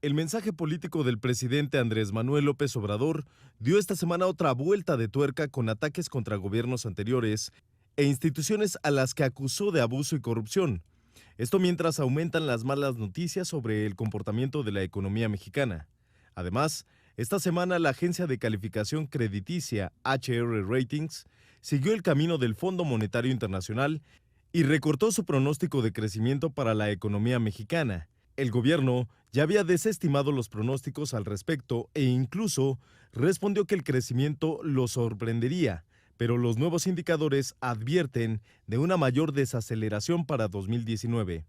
El mensaje político del presidente Andrés Manuel López Obrador dio esta semana otra vuelta de tuerca con ataques contra gobiernos anteriores e instituciones a las que acusó de abuso y corrupción. Esto mientras aumentan las malas noticias sobre el comportamiento de la economía mexicana. Además, esta semana la agencia de calificación crediticia HR Ratings siguió el camino del Fondo Monetario Internacional y recortó su pronóstico de crecimiento para la economía mexicana. El gobierno ya había desestimado los pronósticos al respecto e incluso respondió que el crecimiento lo sorprendería, pero los nuevos indicadores advierten de una mayor desaceleración para 2019.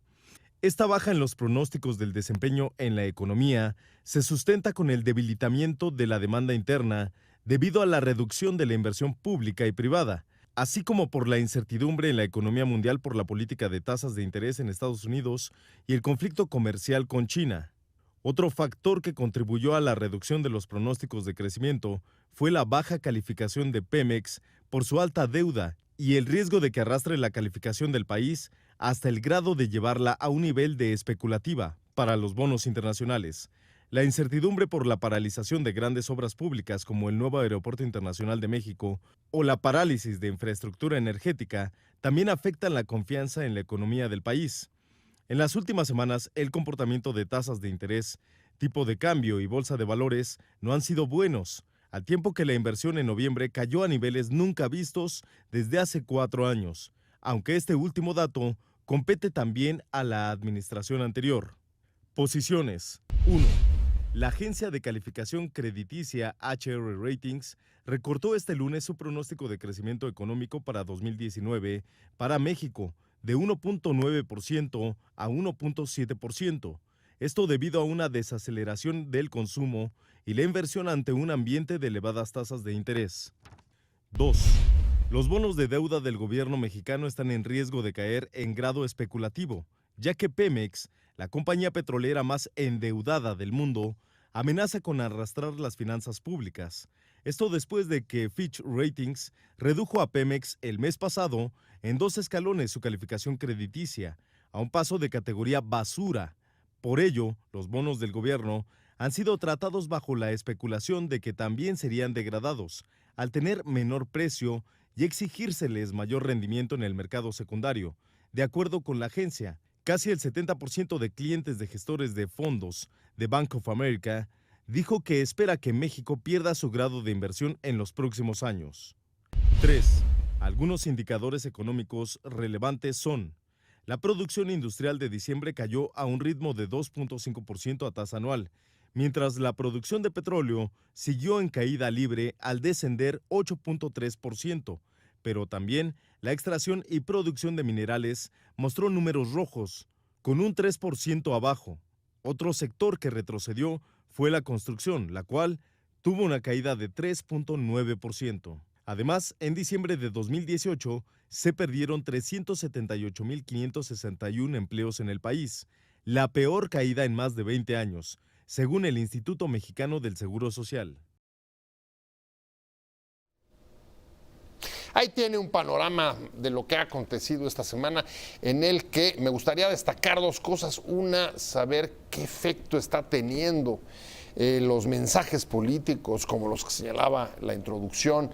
Esta baja en los pronósticos del desempeño en la economía se sustenta con el debilitamiento de la demanda interna debido a la reducción de la inversión pública y privada, así como por la incertidumbre en la economía mundial por la política de tasas de interés en Estados Unidos y el conflicto comercial con China. Otro factor que contribuyó a la reducción de los pronósticos de crecimiento fue la baja calificación de Pemex por su alta deuda y el riesgo de que arrastre la calificación del país hasta el grado de llevarla a un nivel de especulativa para los bonos internacionales. La incertidumbre por la paralización de grandes obras públicas como el nuevo Aeropuerto Internacional de México o la parálisis de infraestructura energética también afectan la confianza en la economía del país. En las últimas semanas, el comportamiento de tasas de interés, tipo de cambio y bolsa de valores no han sido buenos, al tiempo que la inversión en noviembre cayó a niveles nunca vistos desde hace 4 años, aunque este último dato compete también a la administración anterior. Posiciones. 1. La agencia de calificación crediticia HR Ratings recortó este lunes su pronóstico de crecimiento económico para 2019 para México de 1.9% a 1.7%. Esto debido a una desaceleración del consumo y la inversión ante un ambiente de elevadas tasas de interés. 2. Los bonos de deuda del gobierno mexicano están en riesgo de caer en grado especulativo, ya que Pemex, la compañía petrolera más endeudada del mundo, amenaza con arrastrar las finanzas públicas. Esto después de que Fitch Ratings redujo a Pemex el mes pasado en 2 escalones su calificación crediticia, a un paso de categoría basura. Por ello, los bonos del gobierno han sido tratados bajo la especulación de que también serían degradados, al tener menor precio y exigírseles mayor rendimiento en el mercado secundario. De acuerdo con la agencia, casi el 70% de clientes de gestores de fondos de Bank of America dijo que espera que México pierda su grado de inversión en los próximos años. 3. Algunos indicadores económicos relevantes son: la producción industrial de diciembre cayó a un ritmo de 2.5% a tasa anual, mientras la producción de petróleo siguió en caída libre al descender 8.3%, pero también la extracción y producción de minerales mostró números rojos, con un 3% abajo. Otro sector que retrocedió fue la construcción, la cual tuvo una caída de 3.9%. Además, en diciembre de 2018 se perdieron 378.561 empleos en el país, la peor caída en más de 20 años, según el Instituto Mexicano del Seguro Social. Ahí tiene un panorama de lo que ha acontecido esta semana, en el que me gustaría destacar 2 cosas. Una, saber qué efecto está teniendo los mensajes políticos, como los que señalaba la introducción,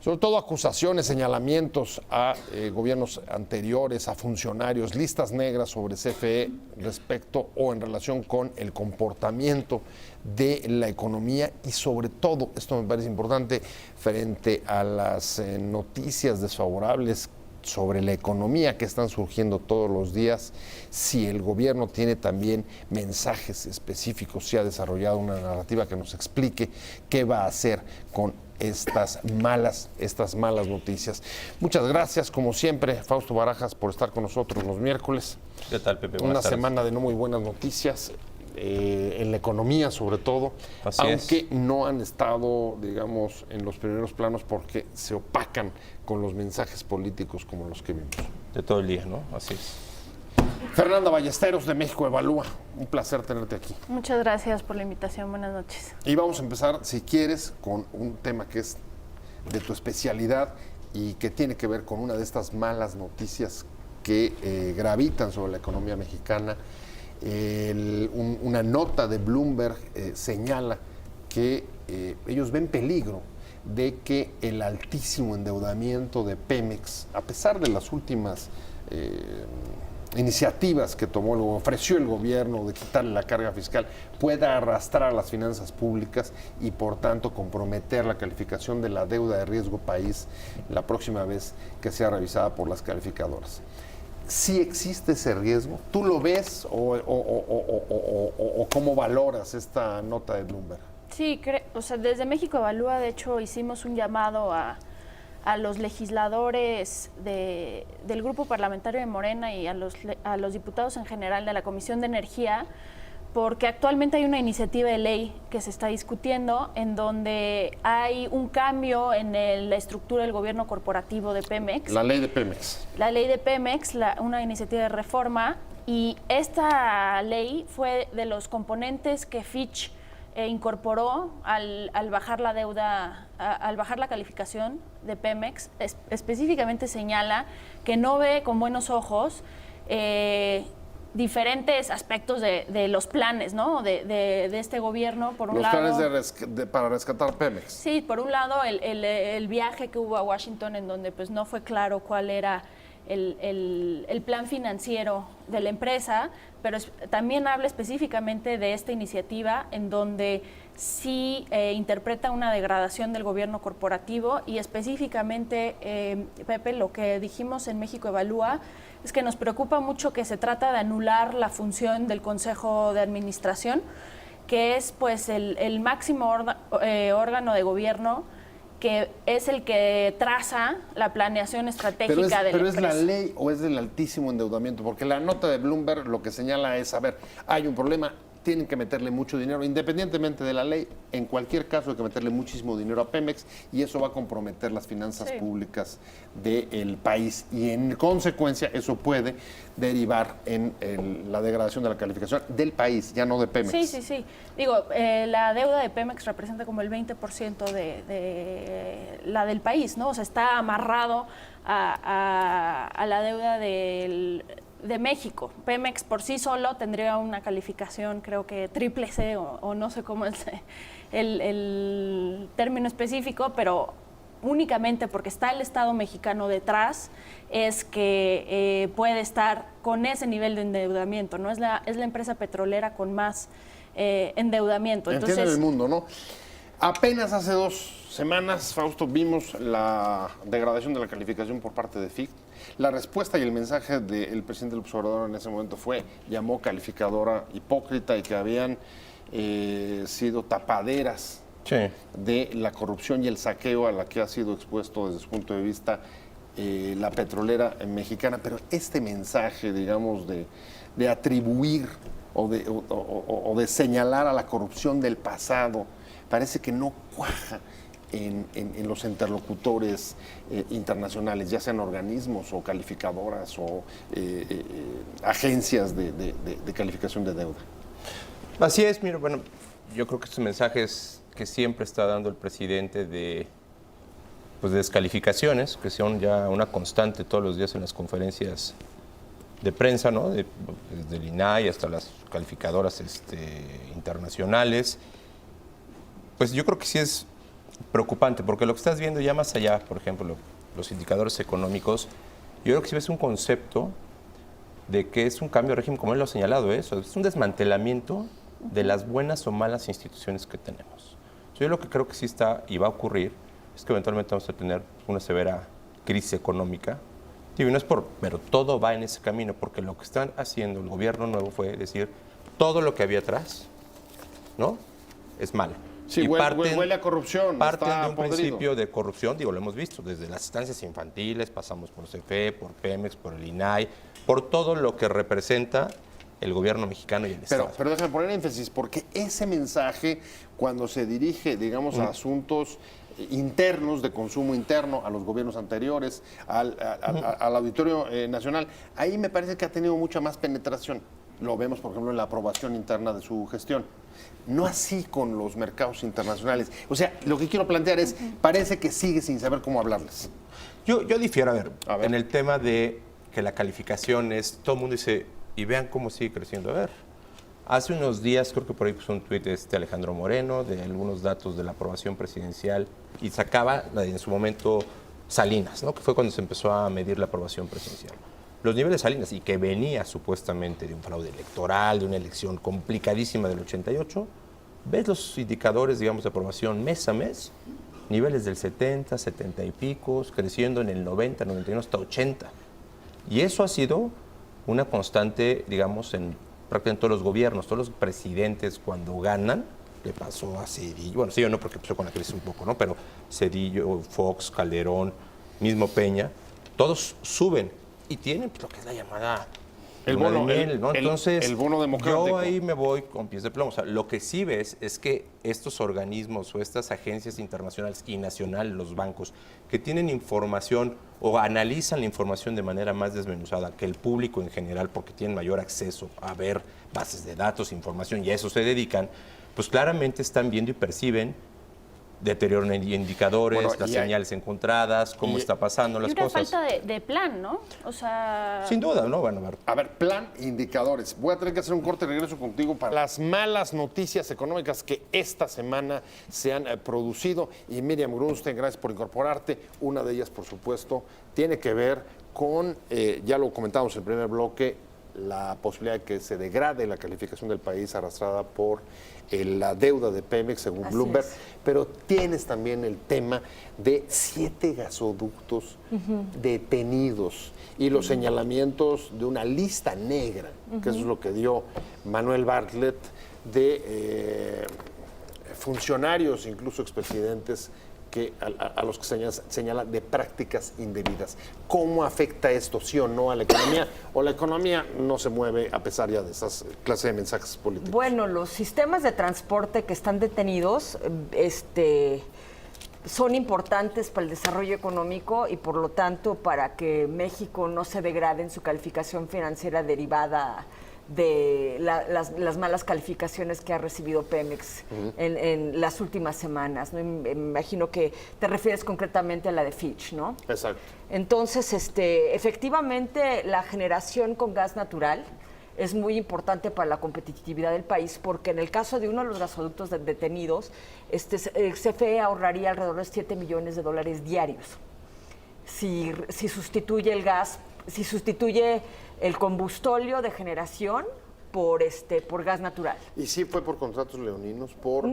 sobre todo acusaciones, señalamientos a gobiernos anteriores, a funcionarios, listas negras sobre CFE respecto o en relación con el comportamiento de la economía y sobre todo, esto me parece importante, frente a las noticias desfavorables sobre la economía que están surgiendo todos los días, si el gobierno tiene también mensajes específicos, si ha desarrollado una narrativa que nos explique qué va a hacer con estas malas noticias. Muchas gracias, como siempre, Fausto Barajas, por estar con nosotros los miércoles. ¿Qué tal, Pepe? Una semana de no muy buenas noticias, en la economía sobre todo, aunque no han estado, digamos, en los primeros planos porque se opacan con los mensajes políticos como los que vimos. De todo el día, ¿no? Así es. Fernanda Ballesteros, de México Evalúa, un placer tenerte aquí. Muchas gracias por la invitación, buenas noches. Y vamos a empezar, si quieres, con un tema que es de tu especialidad y que tiene que ver con una de estas malas noticias que gravitan sobre la economía mexicana Una nota de Bloomberg señala que ellos ven peligro de que el altísimo endeudamiento de Pemex, a pesar de las últimas iniciativas que ofreció el gobierno de quitarle la carga fiscal, pueda arrastrar las finanzas públicas y por tanto comprometer la calificación de la deuda de riesgo país la próxima vez que sea revisada por las calificadoras. ¿Sí existe ese riesgo? ¿Tú lo ves o cómo valoras esta nota de Bloomberg? Sí, desde México Evalúa, de hecho, hicimos un llamado a los legisladores del grupo parlamentario de Morena y a los diputados en general de la Comisión de Energía, porque actualmente hay una iniciativa de ley que se está discutiendo en donde hay un cambio en la estructura del gobierno corporativo de Pemex. La ley de Pemex. La ley de Pemex, una iniciativa de reforma, y esta ley fue de los componentes que Fitch incorporó al bajar la deuda, al bajar la calificación de Pemex. Específicamente señala que no ve con buenos ojos diferentes aspectos de los planes, ¿no? de este gobierno. Por un lado, los planes para rescatar Pemex. Sí, por un lado el viaje que hubo a Washington, en donde pues no fue claro cuál era el plan financiero de la empresa, pero también habla específicamente de esta iniciativa en donde sí interpreta una degradación del gobierno corporativo y específicamente, Pepe, lo que dijimos en México Evalúa es que nos preocupa mucho que se trata de anular la función del Consejo de Administración, que es pues el máximo órgano de gobierno, que es el que traza la planeación estratégica de la empresa. ¿Pero es la ley o es del altísimo endeudamiento? Porque la nota de Bloomberg lo que señala es, a ver, hay un problema, tienen que meterle mucho dinero, independientemente de la ley, en cualquier caso hay que meterle muchísimo dinero a Pemex y eso va a comprometer las finanzas públicas del país y en consecuencia eso puede derivar en la degradación de la calificación del país, ya no de Pemex. Sí. Digo, la deuda de Pemex representa como el 20% de la del país, ¿no? O sea, está amarrado a la deuda de México. Pemex por sí solo tendría una calificación, creo que triple C o no sé cómo es el término específico, pero únicamente porque está el Estado mexicano detrás es que puede estar con ese nivel de endeudamiento, ¿no? Es la empresa petrolera con más endeudamiento. Entiendo el mundo, ¿no? Apenas hace 2 semanas, Fausto, vimos la degradación de la calificación por parte de FIC. La respuesta y el mensaje del presidente López Obrador en ese momento llamó calificadora hipócrita y que habían sido tapaderas de la corrupción y el saqueo a la que ha sido expuesto desde su punto de vista la petrolera mexicana. Pero este mensaje, digamos, de atribuir o de señalar a la corrupción del pasado, parece que no cuaja en los interlocutores internacionales, ya sean organismos o calificadoras o agencias de calificación de deuda. Así es, mira, bueno, yo creo que estos mensajes que siempre está dando el presidente de descalificaciones, que son ya una constante todos los días en las conferencias de prensa, ¿no? Desde el INAI hasta las calificadoras internacionales, pues yo creo que sí es preocupante, porque lo que estás viendo ya más allá, por ejemplo, los indicadores económicos, yo creo que sí ves un concepto de que es un cambio de régimen, como él lo ha señalado, eso es un desmantelamiento de las buenas o malas instituciones que tenemos. Yo lo que creo que sí está y va a ocurrir es que eventualmente vamos a tener una severa crisis económica. Digo, no es pero todo va en ese camino, porque lo que están haciendo el gobierno nuevo fue decir todo lo que había atrás, ¿no? Es malo. Sí, huele a corrupción. Parten de un principio de corrupción, digo, lo hemos visto, desde las estancias infantiles, pasamos por CFE, por Pemex, por el INAI, por todo lo que representa el gobierno mexicano y el Estado. Pero déjame poner énfasis, porque ese mensaje, cuando se dirige, digamos, a asuntos internos, de consumo interno, a los gobiernos anteriores, al Auditorio Nacional, ahí me parece que ha tenido mucha más penetración. Lo vemos, por ejemplo, en la aprobación interna de su gestión. No así con los mercados internacionales. O sea, lo que quiero plantear es, parece que sigue sin saber cómo hablarles. Yo difiero, a ver, en el tema de que la calificación es, todo el mundo dice, y vean cómo sigue creciendo. A ver, Hace unos días, creo que por ahí puso un tuit Alejandro Moreno de algunos datos de la aprobación presidencial y sacaba en su momento Salinas, ¿no? Que fue cuando se empezó a medir la aprobación presidencial. Los niveles de Salinas, y que venía supuestamente de un fraude electoral, de una elección complicadísima del 88, ves los indicadores, digamos, de aprobación mes a mes, niveles del 70, 70 y picos, creciendo en el 90, 91, hasta 80. Y eso ha sido una constante, digamos, en prácticamente todos los gobiernos, todos los presidentes cuando ganan, le pasó a Cedillo, bueno, Cedillo no porque empezó con la crisis un poco, ¿no? Pero Cedillo, Fox, Calderón, mismo Peña, todos suben y tienen lo que es la llamada el bono, ¿no? Entonces, el bono democrático. Yo ahí me voy con pies de plomo. O sea, lo que sí ves es que estos organismos o estas agencias internacionales y nacionales, los bancos, que tienen información o analizan la información de manera más desmenuzada que el público en general, porque tienen mayor acceso a ver bases de datos, información, y a eso se dedican, pues claramente están viendo y perciben deterioro en indicadores, Bueno, las señales encontradas, cómo está pasando las y una cosas. falta de plan, ¿no? O sea... Sin duda, ¿no? Bueno, A ver, plan, indicadores. Voy a tener que hacer un corte y regreso contigo para las malas noticias económicas que esta semana se han producido. Y Miriam Grunstein, gracias por incorporarte. Una de ellas, por supuesto, tiene que ver con, ya lo comentamos en el primer bloque, la posibilidad de que se degrade la calificación del país arrastrada por la deuda de Pemex, según Así Bloomberg, es. pero tienes también el tema de 7 gasoductos detenidos y los señalamientos de una lista negra, que eso es lo que dio Manuel Bartlett, de funcionarios, incluso expresidentes, que a los que señala de prácticas indebidas. ¿Cómo afecta esto, sí o no, a la economía? ¿O la economía no se mueve a pesar ya de esas clases de mensajes políticos? Bueno, los sistemas de transporte que están detenidos son importantes para el desarrollo económico y por lo tanto para que México no se degrade en su calificación financiera derivada de las malas calificaciones que ha recibido Pemex en las últimas semanas, ¿no? Me imagino que te refieres concretamente a la de Fitch, ¿no? Exacto. Entonces, efectivamente, la generación con gas natural es muy importante para la competitividad del país, porque en el caso de uno de los gasoductos detenidos, CFE ahorraría alrededor de $7 millones diarios si sustituye el gas, si sustituye el combustóleo de generación por gas natural. ¿Y sí fue por contratos leoninos? Por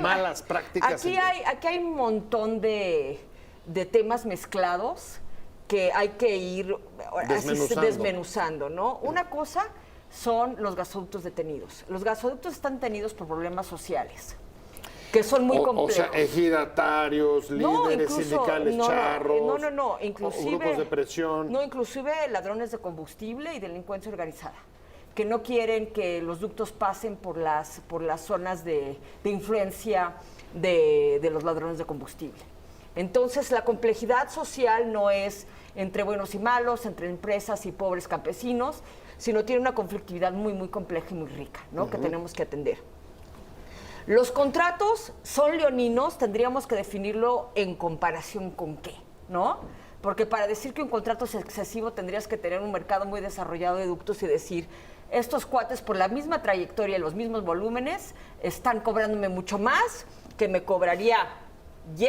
malas prácticas. Aquí hay un montón de temas mezclados que hay que ir desmenuzando, ¿no? Una cosa son los gasoductos detenidos. Los gasoductos están detenidos por problemas sociales, que son muy complejos. O sea, ejidatarios, líderes sindicales, charros, inclusive grupos de presión. No, inclusive ladrones de combustible y delincuencia organizada, que no quieren que los ductos pasen por las zonas de influencia de los ladrones de combustible. Entonces, la complejidad social no es entre buenos y malos, entre empresas y pobres campesinos, sino tiene una conflictividad muy, muy compleja y muy rica, ¿no? Que tenemos que atender. Los contratos son leoninos, tendríamos que definirlo en comparación con qué, ¿no? Porque para decir que un contrato es excesivo tendrías que tener un mercado muy desarrollado de ductos y decir, estos cuates por la misma trayectoria y los mismos volúmenes están cobrándome mucho más que me cobraría Y,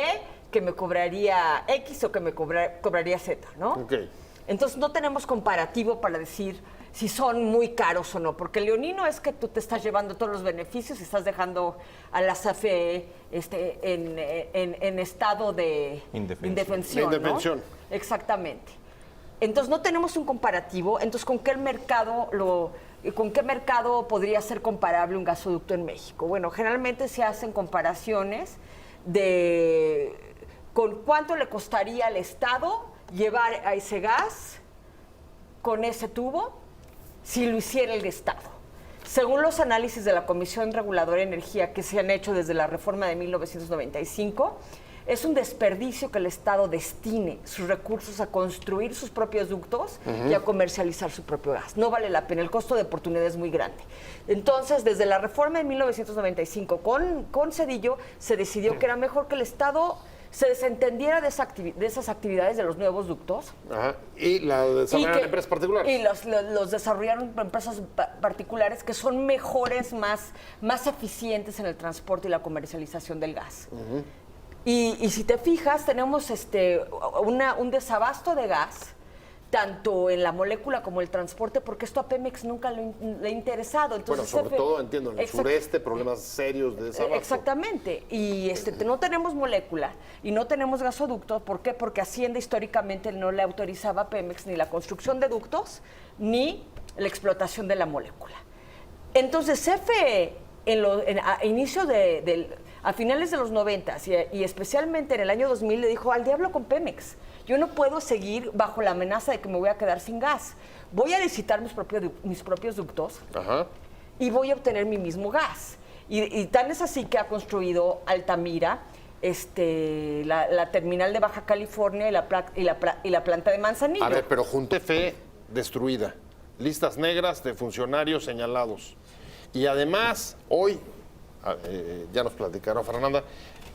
que me cobraría X o que me cobraría Z, ¿no? Okay. Entonces no tenemos comparativo para decir si son muy caros o no, porque el leonino es que tú te estás llevando todos los beneficios y estás dejando a la CFE en estado de indefensión. Indefensión. ¿No? Exactamente. Entonces no tenemos un comparativo. Entonces, ¿con qué mercado podría ser comparable un gasoducto en México? Bueno, generalmente se hacen comparaciones con cuánto le costaría al Estado llevar a ese gas con ese tubo si lo hiciera el Estado. Según los análisis de la Comisión Reguladora de Energía que se han hecho desde la reforma de 1995, es un desperdicio que el Estado destine sus recursos a construir sus propios ductos y a comercializar su propio gas. No vale la pena, el costo de oportunidad es muy grande. Entonces, desde la reforma de 1995 con Cedillo, se decidió que era mejor que el Estado se desentendiera de esas actividades de los nuevos ductos. Ajá. Y la desarrollaron empresas particulares. Y los desarrollaron empresas particulares que son mejores, más eficientes en el transporte y la comercialización del gas. Y si te fijas, tenemos un desabasto de gas, tanto en la molécula como el transporte, porque esto a Pemex nunca le ha interesado. Entonces, bueno, sobre todo, entiendo, en el sureste, problemas serios de desabasto. Exactamente. Y no tenemos molécula y no tenemos gasoductos. ¿Por qué? Porque Hacienda históricamente no le autorizaba a Pemex ni la construcción de ductos ni la explotación de la molécula. Entonces, CFE, a finales de los 90 y especialmente en el año 2000, le dijo al diablo con Pemex. Yo no puedo seguir bajo la amenaza de que me voy a quedar sin gas. Voy a licitar mis propios ductos. Ajá. Y voy a obtener mi mismo gas. Y tan es así que ha construido Altamira, la terminal de Baja California y la planta de Manzanillo. A ver, pero Juntefe destruida. Listas negras de funcionarios señalados. Y además, hoy, ya nos platicaron Fernanda,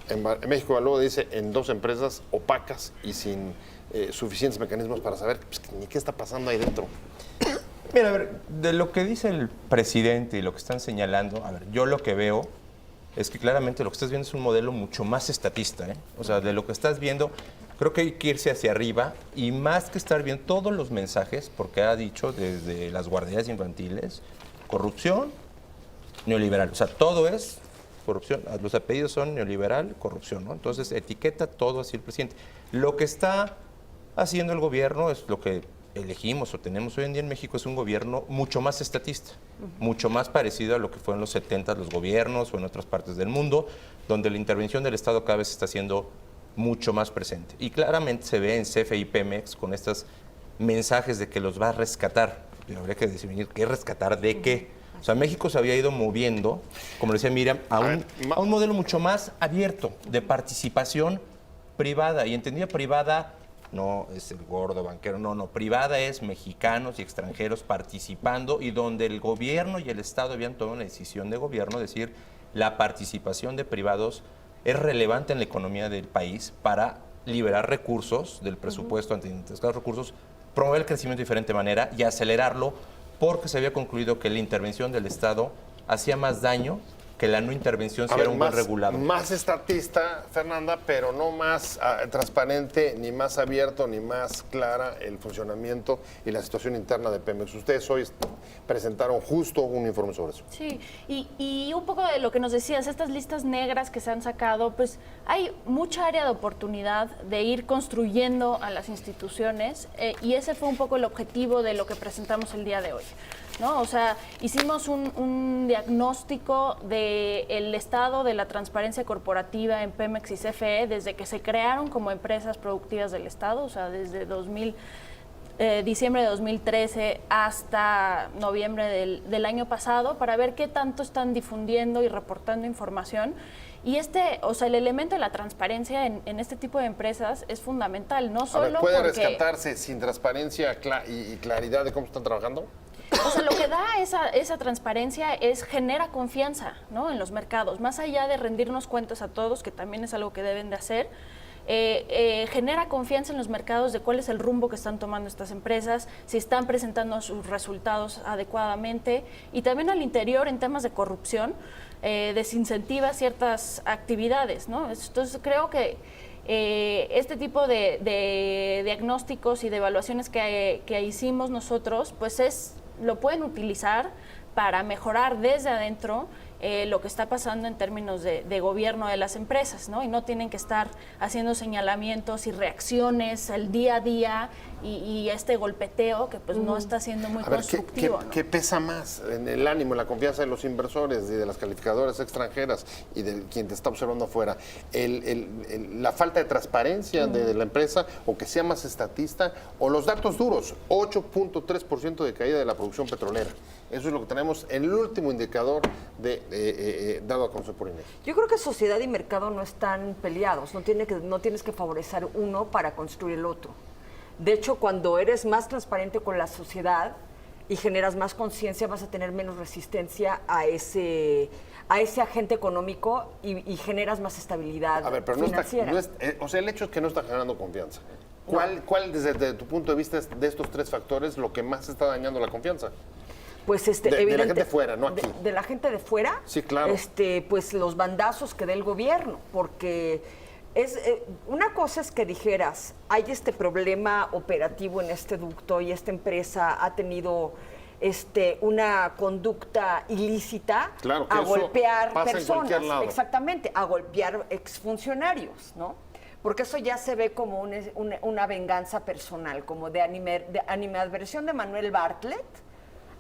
en México Evalúa dice en 2 empresas opacas y sin suficientes mecanismos para saber ni qué está pasando ahí dentro. Mira, a ver, de lo que dice el presidente y lo que están señalando, a ver, yo lo que veo es que claramente lo que estás viendo es un modelo mucho más estatista, ¿eh? O sea, de lo que estás viendo, creo que hay que irse hacia arriba y más que estar viendo todos los mensajes, porque ha dicho desde las guarderías infantiles, corrupción, neoliberal, o sea, todo es corrupción, los apellidos son neoliberal, corrupción, ¿no? Entonces etiqueta todo así el presidente. Lo que está haciendo el gobierno es lo que elegimos o tenemos hoy en día en México, es un gobierno mucho más estatista, mucho más parecido a lo que fue en los 70 los gobiernos o en otras partes del mundo, donde la intervención del Estado cada vez está siendo mucho más presente. Y claramente se ve en CFE y Pemex con estos mensajes de que los va a rescatar. Pero habría que definir qué rescatar de qué. O sea, México se había ido moviendo, como decía Miriam, a un modelo mucho más abierto de participación privada. Y entendida privada no es el gordo banquero, no, privada es mexicanos y extranjeros participando y donde el gobierno y el Estado habían tomado una decisión de gobierno, es decir, la participación de privados es relevante en la economía del país para liberar recursos del presupuesto, ante los recursos, promover el crecimiento de diferente manera y acelerarlo, porque se había concluido que la intervención del Estado hacía más daño que la no intervención si era un buen regulador. Más estatista, Fernanda, pero no más transparente, ni más abierto, ni más clara el funcionamiento y la situación interna de Pemex. Ustedes hoy presentaron justo un informe sobre eso. Sí, y un poco de lo que nos decías, estas listas negras que se han sacado, pues hay mucha área de oportunidad de ir construyendo a las instituciones y ese fue un poco el objetivo de lo que presentamos el día de hoy, ¿no? O sea, hicimos un diagnóstico del estado de la transparencia corporativa en Pemex y CFE desde que se crearon como empresas productivas del Estado, o sea, desde diciembre de 2013 hasta noviembre del año pasado, para ver qué tanto están difundiendo y reportando información. Y el elemento de la transparencia en este tipo de empresas es fundamental, no solo ¿puede porque rescatarse sin transparencia y claridad de cómo están trabajando? O sea, lo que da esa transparencia genera confianza, ¿no?, en los mercados, más allá de rendirnos cuentas a todos, que también es algo que deben de hacer. Genera confianza en los mercados de cuál es el rumbo que están tomando estas empresas, si están presentando sus resultados adecuadamente, y también al interior en temas de corrupción desincentiva ciertas actividades, ¿no? Entonces creo que este tipo de diagnósticos y de evaluaciones que hicimos nosotros, pues lo pueden utilizar para mejorar desde adentro lo que está pasando en términos de gobierno de las empresas, ¿no? Y no tienen que estar haciendo señalamientos y reacciones al día a día y este golpeteo que pues no está siendo muy constructivo. ¿Qué pesa más en el ánimo, en la confianza de los inversores y de las calificadoras extranjeras y de quien te está observando afuera? ¿La falta de transparencia de la empresa o que sea más estatista o los datos duros? 8.3% de caída de la producción petrolera. Eso es lo que tenemos en el último indicador dado a conocer por INEGI. Yo creo que sociedad y mercado no están peleados, no tienes que favorecer uno para construir el otro. De hecho, cuando eres más transparente con la sociedad y generas más conciencia, vas a tener menos resistencia a a ese agente económico y generas más estabilidad A ver, pero financiera. o sea, el hecho es que no está generando confianza. ¿Cuál desde tu punto de vista, de estos tres factores, lo que más está dañando la confianza? Pues de la evidente- gente fuera, no aquí. De la gente de fuera, Sí, claro. Pues los bandazos que dé el gobierno, porque una cosa es que dijeras, hay este problema operativo en este ducto y esta empresa ha tenido una conducta ilícita Claro, que a eso golpear pasa en personas, cualquier lado. exactamente, a golpear exfuncionarios, ¿no? Porque eso ya se ve como una venganza personal, como de animadversión de Manuel Bartlett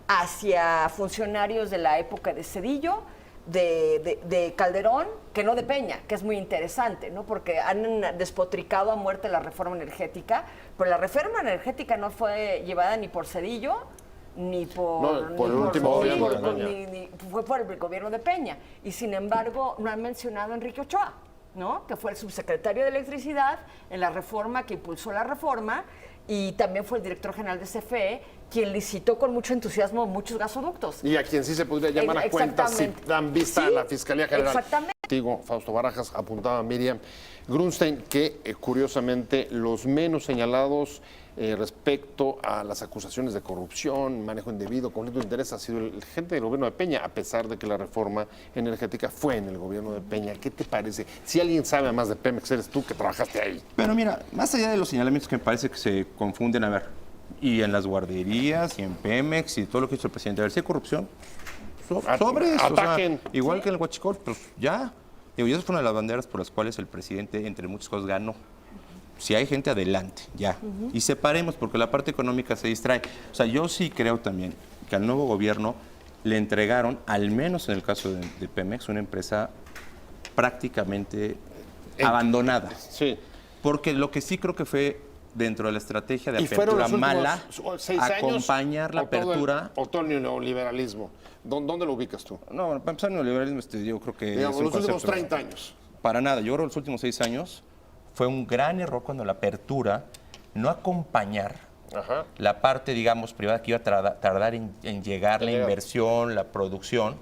hacia funcionarios de la época de Zedillo, de Calderón, que no de Peña, que es muy interesante, ¿no? Porque han despotricado a muerte la reforma energética, pero la reforma energética no fue llevada ni por Zedillo, ni por... No, por ni el último gobierno de por- Peña. fue por el gobierno de Peña. Y sin embargo, no han mencionado a Enrique Ochoa, ¿no? Que fue el subsecretario de Electricidad en la reforma, que impulsó la reforma, y también fue el director general de CFE, quien licitó con mucho entusiasmo muchos gasoductos. Y a quien sí se podría llamar a cuenta si Exactamente. dan vista Sí, a la Fiscalía General. exactamente. Contigo, Fausto Barajas, apuntaba Miriam Grunstein que curiosamente los menos señalados respecto a las acusaciones de corrupción, manejo indebido, conflicto de interés ha sido el gente del gobierno de Peña, a pesar de que la reforma energética fue en el gobierno de Peña. ¿Qué te parece? Si alguien sabe más de Pemex, eres tú que trabajaste ahí. Pero mira, más allá de los señalamientos que me parece que se confunden, a ver, y en las guarderías, y en Pemex, y todo lo que hizo el presidente, a ver si hay corrupción, sobres, o sea, Ataquen. igual que en el Huachicol, pues ya. Digo, y esa fue una de las banderas por las cuales el presidente, entre muchas cosas, ganó. Si hay gente, adelante, ya. Y separemos, porque la parte económica se distrae. O sea, yo sí creo también que al nuevo gobierno le entregaron, al menos en el caso de Pemex, una empresa prácticamente abandonada. Sí. Porque lo que sí creo que fue dentro de la estrategia de ¿Y fueron apertura los mala, últimos 6 años? acompañar la o todo apertura. O todo el neoliberalismo. ¿Dónde lo ubicas tú? No, para empezar, el neoliberalismo, yo creo que Digamos, es un los últimos concepto- 30 años. Para nada, yo creo que los últimos 6 años fue un gran error cuando la apertura no acompañar Ajá. la parte, digamos, privada que iba a tardar en llegar la llegar. inversión, la producción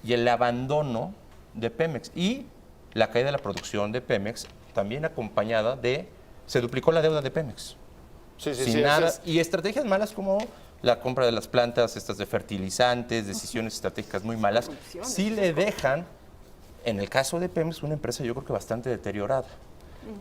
y el abandono de Pemex y la caída de la producción de Pemex también acompañada de, se duplicó la deuda de Pemex. Sí, sí, Sin sí. nada, ese es- y estrategias malas como la compra de las plantas, estas de fertilizantes, decisiones estratégicas muy malas, sí le dejan, en el caso de Pemex, una empresa yo creo que bastante deteriorada.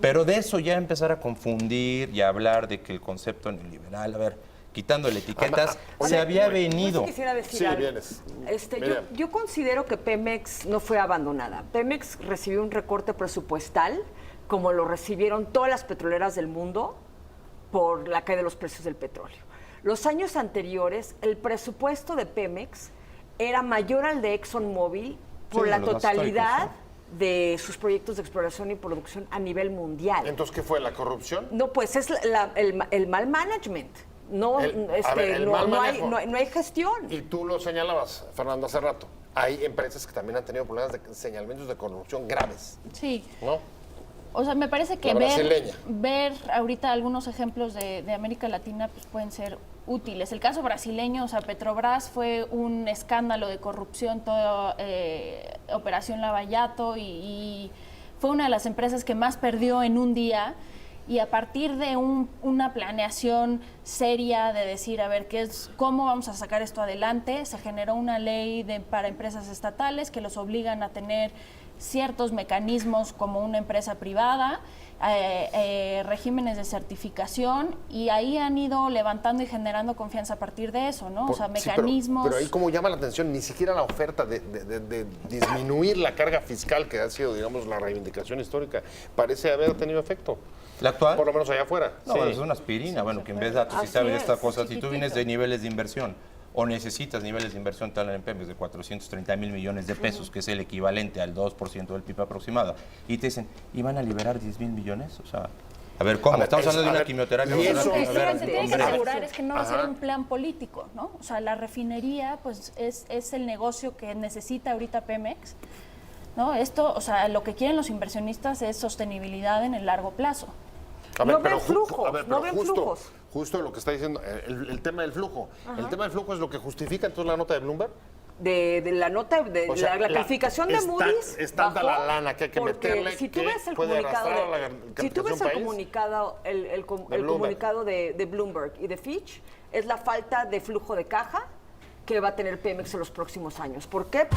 Pero de eso ya empezar a confundir y a hablar de que el concepto neoliberal, a ver, quitándole etiquetas, se había venido. Yo sí quisiera decir Sí, algo. vienes. Yo, Miriam. yo considero que Pemex no fue abandonada. Pemex recibió un recorte presupuestal, como lo recibieron todas las petroleras del mundo, por la caída de los precios del petróleo. Los años anteriores, el presupuesto de Pemex era mayor al de ExxonMobil por Sí, la los más totalidad históricos, de sus proyectos de exploración y producción a nivel mundial. Entonces, ¿qué fue? ¿La corrupción? No, pues es el mal management. No, A ver, el mal no hay, manejo. no hay gestión. Y tú lo señalabas, Fernando, hace rato. Hay empresas que también han tenido problemas de señalamientos de corrupción graves, Sí. ¿no? O sea, me parece que La brasileña. ver ahorita algunos ejemplos de América Latina pues pueden ser útiles. El caso brasileño, o sea, Petrobras fue un escándalo de corrupción, toda Operación Lavallato y fue una de las empresas que más perdió en un día. Y a partir de una planeación seria de decir, a ver, cómo vamos a sacar esto adelante, se generó una ley para empresas estatales que los obligan a tener ciertos mecanismos como una empresa privada, regímenes de certificación, y ahí han ido levantando y generando confianza a partir de eso, ¿no? O sea, Sí, mecanismos... pero ahí como llama la atención, ni siquiera la oferta de disminuir la carga fiscal, que ha sido, digamos, la reivindicación histórica, parece haber tenido efecto. ¿La actual? Por lo menos allá afuera. No, Sí. bueno, es una aspirina, bueno, que en vez de datos si Así sabes de es, esta cosa, si tú chiquitito. vienes de niveles de inversión o necesitas niveles de inversión tal en Pemex de 430,000 millones de pesos, que es el equivalente al 2% del PIB aproximado, y te dicen, ¿y van a liberar 10,000 millones? O sea, a ver, ¿cómo? A ver, Estamos hablando de a una ver, quimioterapia. y vamos a eso- hablar- Lo a que ver, se tiene que hombre. asegurar es que no va a ser Ajá. un plan político, ¿no? O sea, la refinería, pues, es el negocio que necesita ahorita Pemex, ¿no? Esto, o sea, lo que quieren los inversionistas es sostenibilidad en el largo plazo. A ver, No ven pero flujos, a ver, no pero ven justo, flujos. justo lo que está diciendo, el tema del flujo. El tema del flujo es lo que justifica entonces la nota de Bloomberg. de la nota, de O sea, la calificación de Moody's. Es tanta bajó, la lana que hay que porque meterle si tú que ves el puede comunicado arrastrar a la si tú ves calificación el país. comunicado, el Bloomberg. comunicado de Bloomberg y de Fitch, es la falta de flujo de caja que va a tener Pemex en los próximos años. ¿Por qué?